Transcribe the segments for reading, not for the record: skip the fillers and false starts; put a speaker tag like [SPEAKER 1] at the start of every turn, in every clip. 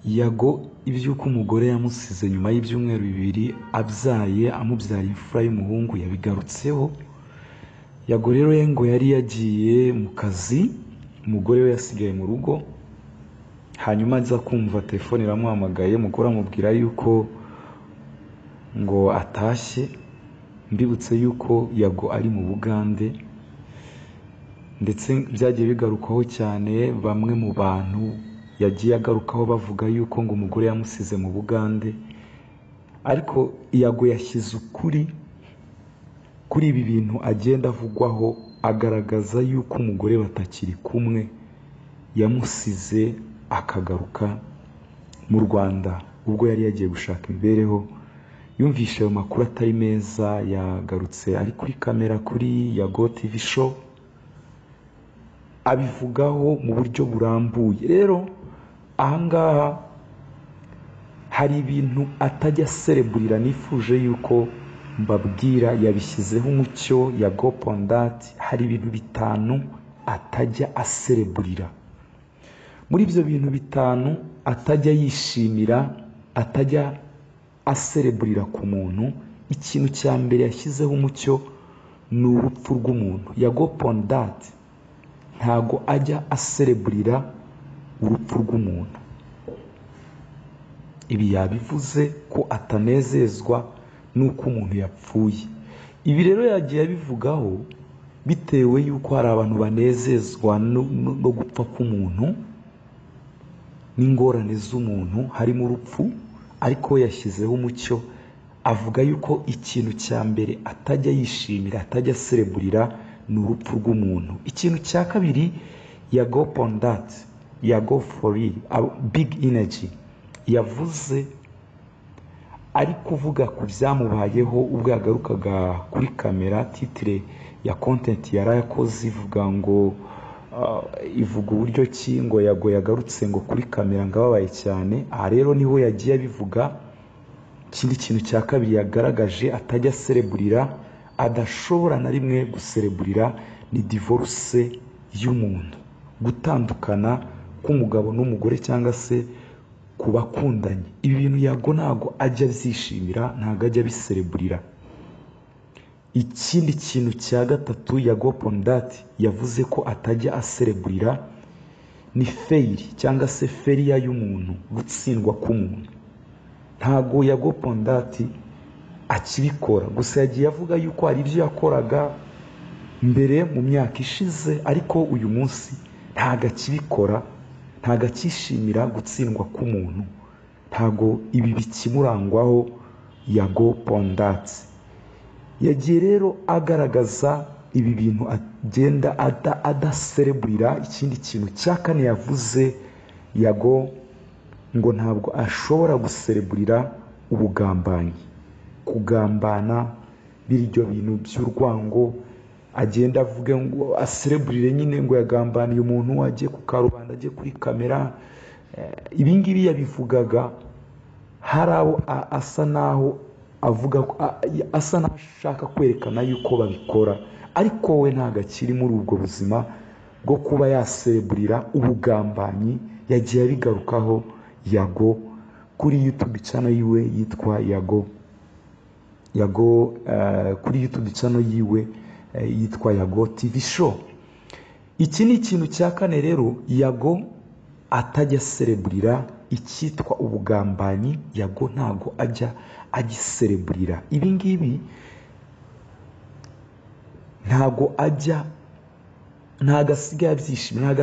[SPEAKER 1] Yago iby'uko umugore yamusize nyuma y'ibyumweru bibiri abyaye amubyara imfura y'umuhungu yabigarutseho. Yago rero ngo yari yagiye mu kazi, umugore we yasigaye mu rugo, hanyuma aza kumva telefone iramuhamagaye, umugore amubwira yuko ngo atashye. Mbibutse yuko Yago ari mu Bugande, ndetse byagiye bigarukaho cyane, bamwe mu bantu yagiye agarukaho bavuga yuko ngo umugore yamusize mu Bugande. Ariko Yago yashyize ukuri kuri ibi bintu agenda avugwaho, agaragaza yuko umugore batakiri kumwe, yamusize akagaruka mu Rwanda ubwo yari yagiye gushaka imibereho. Yumvishe ayo makuru atari meza, yagarutse ari kuri kamera kuri Yago TV show abivugaho mu buryo burambuye. Rero ahangaha hari ibintu atajya asereburira, nifuje yuko mbabwira, yabishyizeho umucyo. Yago Pondati hari ibintu 5 atajya asereburira. Muri ibyo bintu 5 atajya yishimira, atajya asereburira ku muntu, ikintu cya mbere yashyizeho umucyo ni urupfu rw'umuntu. Yago Pondati ntago ajya asereburira urupfu rw'umuntu. Ibi yabivuze ko atanezezwa nuko umuntu yapfuye. Ibi rero yagiye abivugaho bitewe yuko hari abantu banezezwa no gupfa k'umuntu n'ingorane z'umuntu, harimo urupfu. Ariko yashyizeho umucyo, avuga yuko ikintu cya mbere atajya yishimira, atajya asereburira ni urupfu rw'umuntu. Ikintu cya kabiri, Yago Pondati, Yago for real, big energy, yavuze ari kuvuga ku byamubayeho ubwo yagarukaga kuri kamera. Titire ya content yarayakoze ivuga ngo ivuga uburyo ki ngo Yago yagarutse ngo kuri kamera ngo ababaye cyane. Aha rero niho yagiye abivuga. Ikindi kintu cya kabiri yagaragaje atajya asereburira, adashobora na rimwe gusereburira, ni divorce y'umuntu, gutandukana k'umugabo n'umugore cyangwa se ku bakundanye. Ibi bintu Yago ntago ajya abyishimira, ntago ajya abisereburira. Ikindi kintu cya gatatu Yago Pondati yavuze ko atajya asereburira ni fail cyangwa se failure y'umuntu, gutsindwa k'umuntu. Ntago Yago Pondati akibikora, gusa yagiye avuga yuko hari ibyo yakoraga mbere mu myaka ishize, ariko uyu munsi ntago akibikora, ntago akishimira gutsindwa k'umuntu. Ntago ibi bikimurangwaho Yago Pondati. Yagiye rero agaragaza ibi bintu agenda adasereburira. Ikindi kintu cya kane yavuze, Yago ngo ntabwo ashobora gusereburira ubugambanyi, kugambana, biryo bintu by'urwango. Agenda avuga ngo asereburire nyine ngo yagambaniye umuntu, agiye ku karubanda, agiye kuri kamera. Ibi ngibi yabivugaga hari abo asa naho avuga ko asa n'ashaka kwerekana yuko babikora, ariko we ntago akiri muri ubwo buzima bwo kuba yasereburira ubugambanyi. Yagiye abigarukaho Yago kuri YouTube channel yiwe yitwa Yago kuri YouTube channel yiwe yitwa Yago TV show. Iki ni ikintu cya kane rero Yago atajya asereburira, icyitwa ubugambanyi. Yago ntago ajya agisereburira. Ibi ngibi ntago asigaye abyishimira,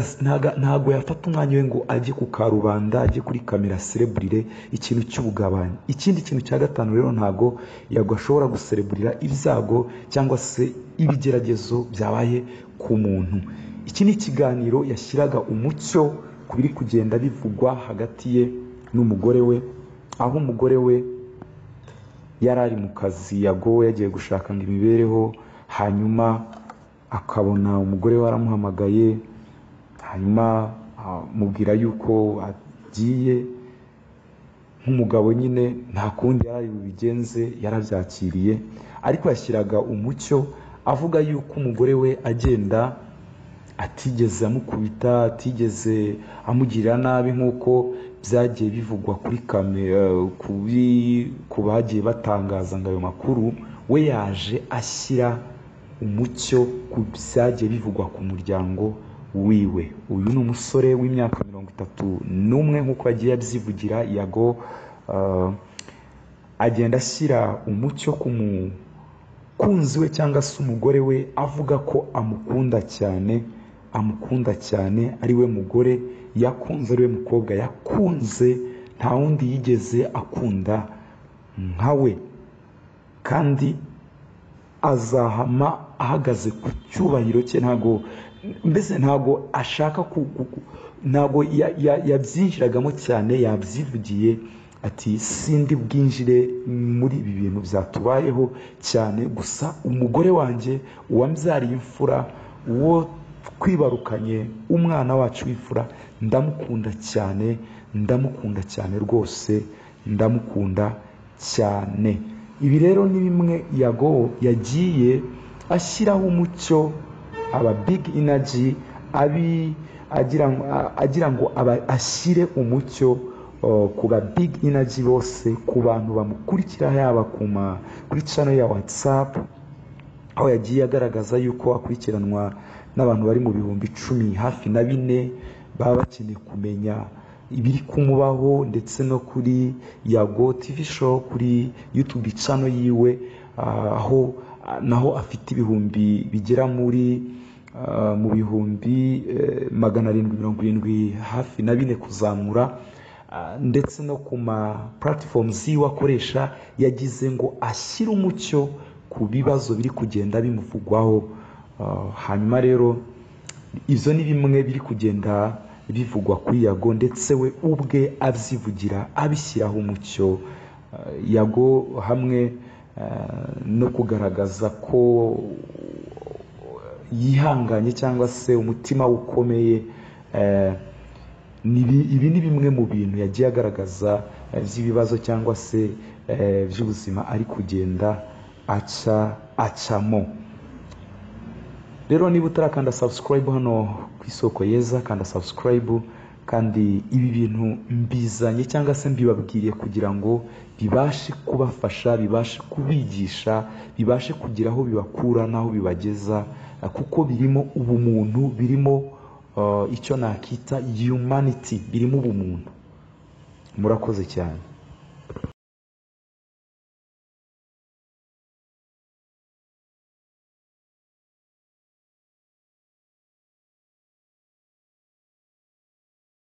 [SPEAKER 1] ntago yafata umwanya we ngo ajye ku karubanda, ajye kuri kamera asereburire ikintu cy'ubugabanyi. Ikindi kintu cya gatanu rero, ntago Yago ashobora gusereburira ibyago cyangwa se ibigeragezo byabaye ku muntu. Iki ni ikiganiro yashyiraga umucyo ku biri kugenda bivugwa hagati ye n'umugore we, aho umugore we yari ari mu kazi. Yago yagiye gushaka ngo imibereho, hanyuma akabona umugore we aramuhamagaye, hanyuma mubwira yuko agiye. Nk'umugabo nyine nta kundi yari bubigenze, yarabyakiriye. Ariko yashyiraga umucyo avuga yuko umugore we agenda atigeze amukubita, atigeze amugirira nabi nk'uko byagiye bivugwa kuri kamera ku bagiye batangaza ngo ayo makuru, we yaje ashyira umucyo ku byagiye bivugwa ku muryango wiwe. Uyu ni umusore w'imyaka 31 nk'uko yagiye abyivugira. Yago agenda ashyira umucyo ku mukunzi we cyangwa se umugore we, avuga ko amukunda cyane, ari we mugore yakunze, ari we mukobwa yakunze, nta wundi yigeze akunda nka we, kandi azahama ahagaze ku cyubahiro cye. Ntago ashaka ntago yabyinjiragamo cyane, yabyivugiye ati sindi bwinjire muri ibi bintu byatubayeho cyane, gusa umugore wanjye wambyariye imfura, uwo twibarukanye umwana wacu w'imfura, ndamukunda cyane rwose, ndamukunda cyane. Ibi rero ni bimwe Yago yagiye ashyiraho umucyo, aba big energy agira ngo ashyire umucyo ku ba big energy bose, ku bantu bamukurikira, yaba kuri channel ya WhatsApp, aho yagiye agaragaza yuko akurikiranwa n'abantu bari mu bihumbi 10 hafi na 4 baba bakeneye kumenya ibiri kumubaho, ndetse no kuri Yago TV show, kuri YouTube channel yiwe, aho naho afite ibihumbi bigera muri mu bihumbi 770 hafi na 4 kuzamura, ndetse no ku ma platforms yiwe akoresha, yagize ngo ashyire umucyo ku bibazo biri kugenda bimuvugwaho. Hanyuma rero izo ni bimwe biri kugenda bivugwa kuri Yago, ndetse we ubwe abyivugira, abishyiraho umucyo. Yago hamwe no kugaragaza ko yihanganye cyangwa se umutima ukomeye, ibi ni bimwe mu bintu yagiye agaragaza by'ibibazo cyangwa se by'ubuzima ari kugenda acamo. Rero niba utarakanda subscribe hano ku Isoko Yeza, kanda subscribe, kandi ibi bintu mbizanye cyangwa se mbibabwiriye kugira ngo bibashe kubafasha, bibashe kubigisha, bibashe kugira aho bibakura n'aho bibageza, kuko birimo ubumuntu, birimo icyo nakita humanity, birimo ubumuntu. Murakoze cyane.